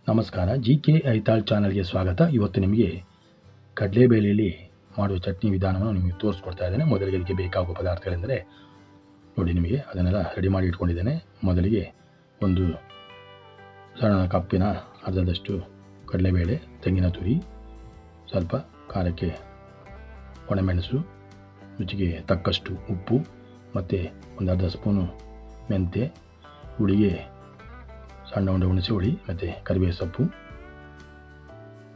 ನಮಸ್ಕಾರ, GK ಐತಾಳ್ ಚಾನಲ್ಗೆ ಸ್ವಾಗತ. ಇವತ್ತು ನಿಮಗೆ ಕಡಲೆಬೇಳೆಯಲ್ಲಿ ಮಾಡುವ ಚಟ್ನಿ ವಿಧಾನವನ್ನು ನಿಮಗೆ ತೋರಿಸ್ಕೊಡ್ತಾ ಇದ್ದೇನೆ. ಮೊದಲಿಗೆ ಇದಕ್ಕೆ ಬೇಕಾಗುವ ಪದಾರ್ಥಗಳೆಂದರೆ ನೋಡಿ, ನಿಮಗೆ ಅದನ್ನೆಲ್ಲ ರೆಡಿ ಮಾಡಿ ಇಟ್ಕೊಂಡಿದ್ದೇನೆ. ಮೊದಲಿಗೆ ಒಂದು ಸಣ್ಣ ಕಪ್ಪಿನ ಅರ್ಧದಷ್ಟು ಕಡಲೆಬೇಳೆ, ತೆಂಗಿನ ತುರಿ, ಸ್ವಲ್ಪ ಖಾರಕ್ಕೆ ಒಣಮೆಣಸು, ರುಚಿಗೆ ತಕ್ಕಷ್ಟು ಉಪ್ಪು ಮತ್ತು ಒಂದು ಅರ್ಧ ಸ್ಪೂನು ಮೆಂತ್ಯ, ಹುಳಿಗೆ ಸಣ್ಣ ಹುಣಸೆ ಹುಳಿ ಮತ್ತು ಕರಿಬೇವು ಸೊಪ್ಪು.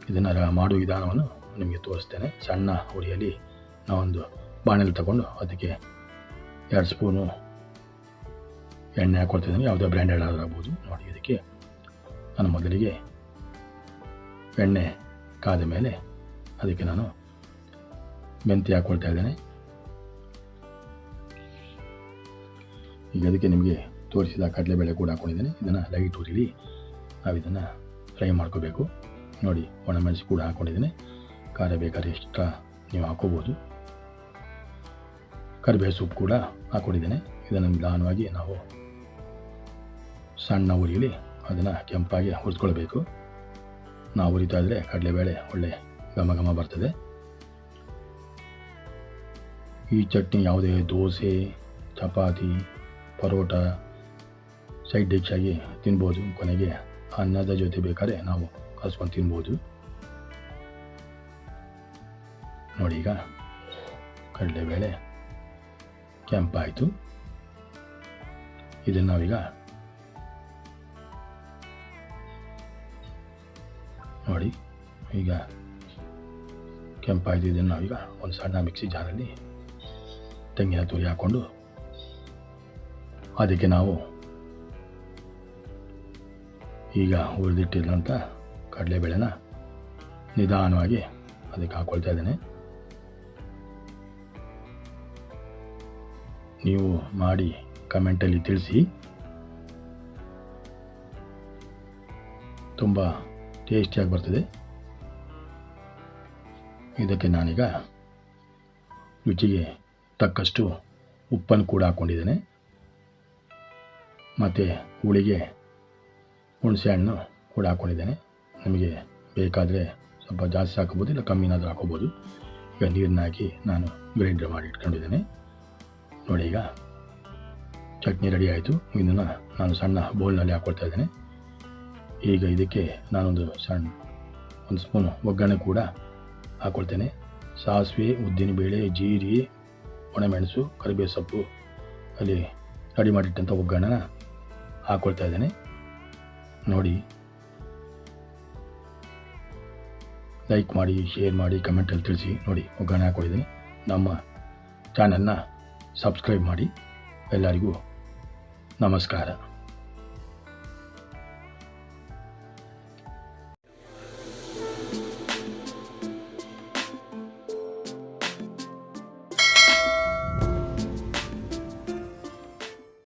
ಇದನ್ನು ಮಾಡುವ ವಿಧಾನವನ್ನು ನಿಮಗೆ ತೋರಿಸ್ತೇನೆ. ಸಣ್ಣ ಹುಳಿಯಲ್ಲಿ ನಾವೊಂದು ಬಾಣಲೆ ತಗೊಂಡು ಅದಕ್ಕೆ 2 ಸ್ಪೂನು ಎಣ್ಣೆ ಹಾಕ್ಕೊಳ್ತಿದ್ದೀನಿ. ಯಾವುದೇ ಬ್ರ್ಯಾಂಡೆಡ್ ಆಗ್ಬೋದು. ನೋಡಿ, ಇದಕ್ಕೆ ನಾನು ಮೊದಲಿಗೆ ಎಣ್ಣೆ ಕಾದ ಮೇಲೆ ಅದಕ್ಕೆ ನಾನು ಮೆಂತ್ಯ ಹಾಕ್ಕೊಳ್ತಾ ಇದ್ದೇನೆ. ಈಗ ಅದಕ್ಕೆ ನಿಮಗೆ ತೋರಿಸಿದ ಕಡಲೆಬೇಳೆ ಕೂಡ ಹಾಕ್ಕೊಂಡಿದ್ದೇನೆ. ಇದನ್ನು ಲೈಟ್ ಉರಿಲಿ ನಾವು ಇದನ್ನು ಫ್ರೈ ಮಾಡ್ಕೋಬೇಕು. ನೋಡಿ, ಒಣಮೆಣಸು ಕೂಡ ಹಾಕ್ಕೊಂಡಿದ್ದೇನೆ. ಖಾರ ಬೇಕಾದ್ರೆ ಎಕ್ಸ್ಟ್ರಾ ನೀವು ಹಾಕೋಬೋದು. ಕರಿಬೇವು ಸೊಪ್ಪು ಕೂಡ ಹಾಕ್ಕೊಂಡಿದ್ದೇನೆ. ಇದನ್ನು ನಿಧಾನವಾಗಿ ನಾವು ಸಣ್ಣ ಉರಿಲಿ ಅದನ್ನು ಕೆಂಪಾಗಿ ಹುರಿದ್ಕೊಳ್ಬೇಕು. ನಾವು ಹುರಿತಾ ಇದ್ದರೆ ಕಡಲೆಬೇಳೆ ಒಳ್ಳೆ ಘಮ ಘಮ ಬರ್ತದೆ. ಈ ಚಟ್ನಿ ಯಾವುದೇ ದೋಸೆ, ಚಪಾತಿ, ಪರೋಟ ಸೈಡ್ ಡಿಶ್ ಆಗಿ ತಿನ್ಬೋದು. ಕೊನೆಗೆ ಅನ್ನದ ಜೊತೆ ಬೇಕಾದ್ರೆ ನಾವು ಕಲಿಸ್ಕೊಂಡು ತಿನ್ಬೋದು. ನೋಡಿ, ಈಗ ಕಡಲೆಬೇಳೆ ಕೆಂಪಾಯಿತು. ಇದನ್ನು ನಾವೀಗ ನೋಡಿ, ಈಗ ಕೆಂಪಾಯಿತು. ಇದನ್ನು ನಾವೀಗ ಒಂದು ಸಣ್ಣ ಮಿಕ್ಸಿ ಜಾರಲ್ಲಿ ತೆಂಗಿನ ತುರಿ ಹಾಕ್ಕೊಂಡು ಅದಕ್ಕೆ ನಾವು ಈಗ ಹುರಿದಿಟ್ಟಿರೋಂಥ ಕಡಲೆಬೇಳೆನ ನಿಧಾನವಾಗಿ ಅದಕ್ಕೆ ಹಾಕ್ಕೊಳ್ತಾ ಇದ್ದೇನೆ. ನೀವು ಮಾಡಿ ಕಮೆಂಟಲ್ಲಿ ತಿಳಿಸಿ. ತುಂಬ ಟೇಸ್ಟಿಯಾಗಿ ಬರ್ತದೆ. ಇದಕ್ಕೆ ನಾನೀಗ ರುಚಿಗೆ ತಕ್ಕಷ್ಟು ಉಪ್ಪನ್ನು ಕೂಡ ಹಾಕ್ಕೊಂಡಿದ್ದೇನೆ. ಮತ್ತು ಹುಳಿಗೆ ಹುಣಸೆ ಹಣ್ಣು ಕೂಡ ಹಾಕ್ಕೊಂಡಿದ್ದೇನೆ. ನಿಮಗೆ ಬೇಕಾದರೆ ಸ್ವಲ್ಪ ಜಾಸ್ತಿ ಹಾಕೋಬೋದು, ಇಲ್ಲ ಕಮ್ಮಿನಾದರೂ ಹಾಕೋಬೋದು. ಈಗ ನೀರನ್ನ ಹಾಕಿ ನಾನು ಗ್ರೈಂಡರ್ ಮಾಡಿ ಇಟ್ಕೊಂಡಿದ್ದೇನೆ. ನೋಡಿ, ಈಗ ಚಟ್ನಿ ರೆಡಿ ಆಯಿತು. ಇದನ್ನು ನಾನು ಸಣ್ಣ ಬೌಲ್ನಲ್ಲಿ ಹಾಕ್ಕೊಳ್ತಾ ಇದ್ದೇನೆ. ಈಗ ಇದಕ್ಕೆ ನಾನೊಂದು ಒಂದು ಸ್ಪೂನು ಒಗ್ಗರಣೆ ಕೂಡ ಹಾಕ್ಕೊಳ್ತೇನೆ. ಸಾಸಿವೆ, ಉದ್ದಿನಬೇಳೆ, ಜೀರಿಗೆ, ಒಣಮೆಣಸು, ಕರಿಬೇವು ಸೊಪ್ಪು ಅಲ್ಲಿ ರೆಡಿ ಮಾಡಿಟ್ಟಂಥ ಒಗ್ಗರಣೆನ ಹಾಕ್ಕೊಳ್ತಾ ಇದ್ದೇನೆ. ನೋಡಿ, ಲೈಕ್ ಮಾಡಿ, ಶೇರ್ ಮಾಡಿ, ಕಮೆಂಟಲ್ಲಿ ತಿಳಿಸಿ. ನೋಡಿ, ಒಗ್ಗರಣೆ ಹಾಕ್ಕೊಂಡಿದ್ದೀನಿ. ನಮ್ಮ ಚಾನಲ್ನ ಸಬ್ಸ್ಕ್ರೈಬ್ ಮಾಡಿ. ಎಲ್ಲರಿಗೂ ನಮಸ್ಕಾರ.